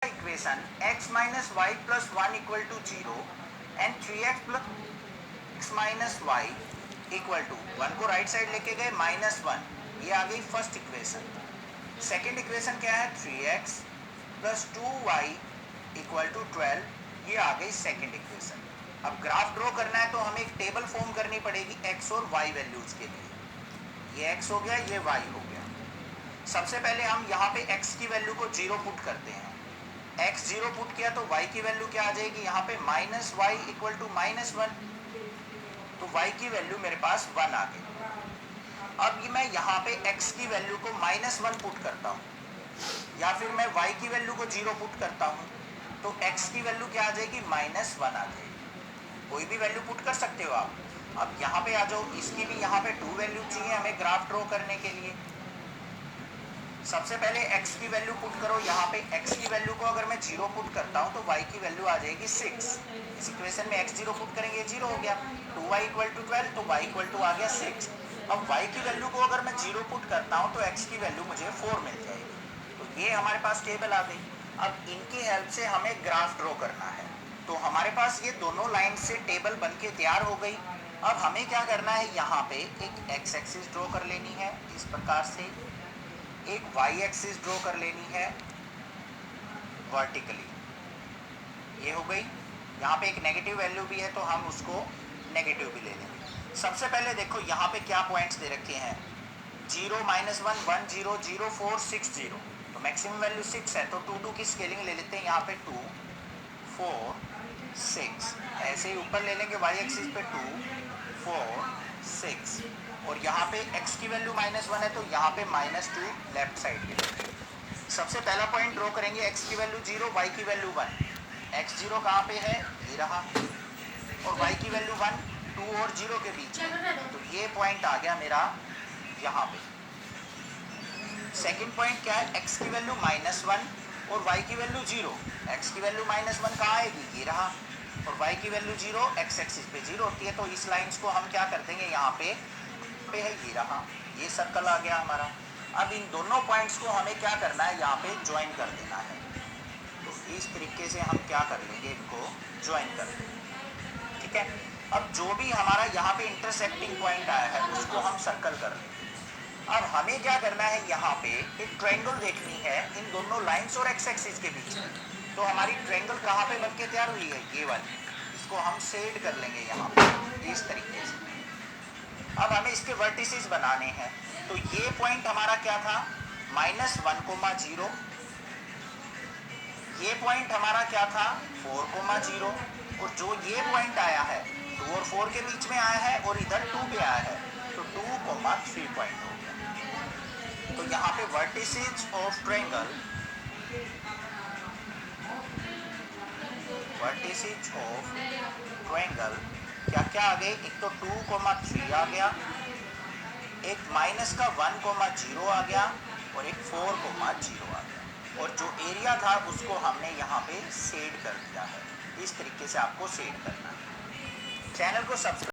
Equation x minus Y plus 1 equal to 0 and 3x plus x minus Y equal to 1 को right side लेके गए -1, ये आ गई first equation. Second equation क्या है 3x plus 2y equal to 12, ये आ गई सेकेंड इक्वेशन। अब ग्राफ ड्रॉ करना है तो हमें एक टेबल फॉर्म करनी पड़ेगी x और y वैल्यूज के लिए। ये x हो गया, ये y हो गया। सबसे पहले हम यहाँ पे x की वैल्यू को 0 पुट करते हैं। x 0 पुट किया तो y की वैल्यू क्या आ जाएगी, यहाँ पे माइनस वाई इक्वल टू -1, तो y की वैल्यू मेरे पास 1 आ गई। अब मैं यहाँ पे x की वैल्यू को -1 पुट करता हूँ, या फिर मैं y की वैल्यू को 0 पुट करता हूँ, तो x की वैल्यू क्या आ जाएगी, -1 आ जाएगी। कोई भी वैल्यू पुट कर सकते हो आप। अब यहाँ पे आ जाओ, इसकी भी यहाँ पे 2 वैल्यू चाहिए हमें ग्राफ ड्रॉ करने के लिए। सबसे पहले x की वैल्यू पुट करो, यहाँ पे x की वैल्यू को अगर मैं 0 पुट करता हूँ तो y की वैल्यू आ जाएगी 6। इस इक्वेशन में x 0 पुट करेंगे, 0 हो गया। 2y इक्वल टू 12, तो y इक्वल टू आ गया 6। अब y की वैल्यू को अगर मैं 0 पुट करता हूँ तो x की वैल्यू मुझे 4 मिल जाएगी। तो ये हमारे पास टेबल आ गई। अब इनकी हेल्प से हमें ग्राफ ड्रॉ करना है। तो हमारे पास ये दोनों लाइन से टेबल बन के तैयार हो गई। अब हमें क्या करना है, यहाँ पे एक x एक्सिस ड्रॉ कर लेनी है इस प्रकार से, एक y एक्सिस ड्रॉ कर लेनी है वर्टिकली, ये हो गई। यहाँ पे एक नेगेटिव वैल्यू भी है तो हम उसको नेगेटिव भी ले लेंगे। सबसे पहले देखो यहाँ पे क्या पॉइंट्स दे रखे हैं, 0 -1 1 0 0 4 6 0, तो मैक्सिमम वैल्यू 6 है, तो 2 2 की स्केलिंग ले लेते हैं। यहाँ पे 2 4 6, ऐसे ही ऊपर ले लेंगे y एक्सिस पे 2 4 6, और यहाँ पे x की वैल्यू -1 है तो यहाँ पे -2 लेफ्ट साइड के लिए। सबसे पहला पॉइंट ड्रॉ करेंगे, x की वैल्यू 0, y की वैल्यू 1। x 0 कहाँ पे है, ये रहा, और y की वैल्यू 1, 2 और 0 के बीच में, तो ये पॉइंट आ गया मेरा यहाँ पे। सेकेंड पॉइंट क्या है, x की वैल्यू -1 और y की वैल्यू 0। x की वैल्यू -1 कहाँ आएगी, ये रहा, और y की वैल्यू 0 x एक्सिस पे 0 होती है, तो इस लाइंस को हम क्या कर देंगे, यहाँ पे है, ये रहा, ये सर्कल आ गया हमारा। अब इन दोनों पॉइंट्स को हमें क्या करना है, यहाँ पे ज्वाइन कर देना है। तो इस तरीके से हम क्या कर लेंगे, इनको ज्वाइन कर देंगे, ठीक है। अब जो भी हमारा यहाँ पे इंटरसेक्टिंग पॉइंट आया है उसको हम सर्कल कर लेंगे। अब हमें क्या करना है, यहाँ पे एक ट्रायंगल देखनी है इन दोनों लाइंस और एक्स एक्सिस के बीच में। तो हमारी ट्रायंगल कहाँ पे बन के तैयार हुई है, ये वाली, इसको हम शेड कर लेंगे यहाँ पे इस तरीके से। अब हमें इसके वर्टिसेस बनाने हैं, तो ये पॉइंट हमारा क्या था, -1, 0, ये पॉइंट हमारा क्या था 4, 0, और जो ये पॉइंट आया है 2 और 4 के बीच में आया है और इधर 2 पे आया है, तो 2, 3 पॉइंट हो गया। तो यहाँ पे vertices of triangle, vertices of triangle क्या क्या आ गए, एक तो 2, 3 आ गया, एक -1, 0 आ गया, और एक 4, 0 आ गया, और जो एरिया था उसको हमने यहाँ पे शेड कर दिया है। इस तरीके से आपको शेड करना है। चैनल को सब्सक्राइब